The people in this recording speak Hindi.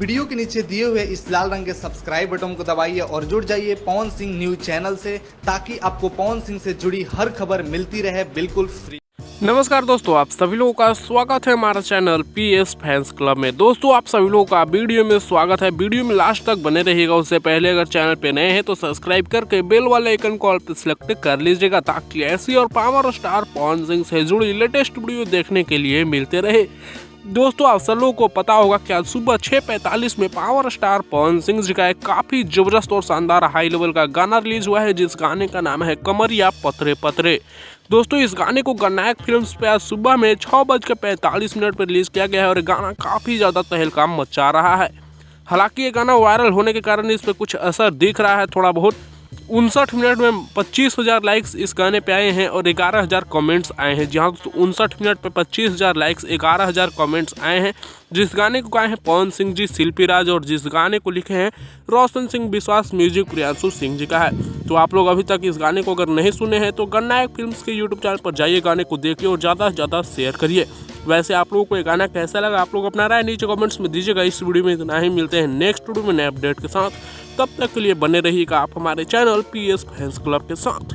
वीडियो के नीचे दिए हुए इस लाल रंग के सब्सक्राइब बटन को दबाइए और जुड़ जाइए पवन सिंह न्यूज चैनल से, ताकि आपको पवन सिंह से जुड़ी हर खबर मिलती रहे बिल्कुल फ्री। नमस्कार दोस्तों, आप सभी लोगों का स्वागत है हमारा चैनल पीएस फैंस क्लब में। दोस्तों आप सभी लोगों का वीडियो में स्वागत है। वीडियो में लास्ट तक बने रहिएगा। उससे पहले अगर चैनल पे नए हैं तो सब्सक्राइब करके बेल वाले आइकन को ऑल पे सिलेक्ट कर लीजिएगा, ताकि ऐसी और पावर स्टार पवन सिंह से जुड़ी लेटेस्ट वीडियो देखने के लिए मिलते रहे। दोस्तों आप सब लोगों को पता होगा कि आज सुबह 6:45 में पावर स्टार पवन सिंह जी का एक काफ़ी ज़बरदस्त और शानदार हाई लेवल का गाना रिलीज हुआ है, जिस गाने का नाम है कमरिया पतरे पतरे। दोस्तों इस गाने को गणनायक फिल्म्स पे आज सुबह में 6:45 पर रिलीज किया गया है और गाना काफ़ी ज़्यादा तहलका मचा रहा है। हालांकि ये गाना वायरल होने के कारण इस पर कुछ असर दिख रहा है थोड़ा बहुत। 59 मिनट में 25,000 लाइक्स इस गाने पे आए हैं और 11,000 कमेंट्स आए हैं। जहां 59 मिनट पे 25,000 लाइक्स 11,000 कमेंट्स आए हैं। जिस गाने को गाए हैं पवन सिंह जी, शिल्पी राज, और जिस गाने को लिखे हैं रोशन सिंह विश्वास, म्यूजिक प्रियांशु सिंह जी का है। तो आप लोग अभी तक इस गाने को अगर नहीं सुने हैं तो गणनायक फिल्म्स के यूट्यूब चैनल पर जाइए, गाने को देखिए और ज़्यादा से ज़्यादा शेयर करिए। वैसे आप लोगों को ये गाना कैसा लगा, आप लोग अपना राय नीचे कमेंट्स में दीजिएगा। इस वीडियो में इतना ही, मिलते हैं नेक्स्ट वीडियो में नए अपडेट के साथ। तब तक के लिए बने रहिएगा आप हमारे चैनल पीएस फैंस क्लब के साथ।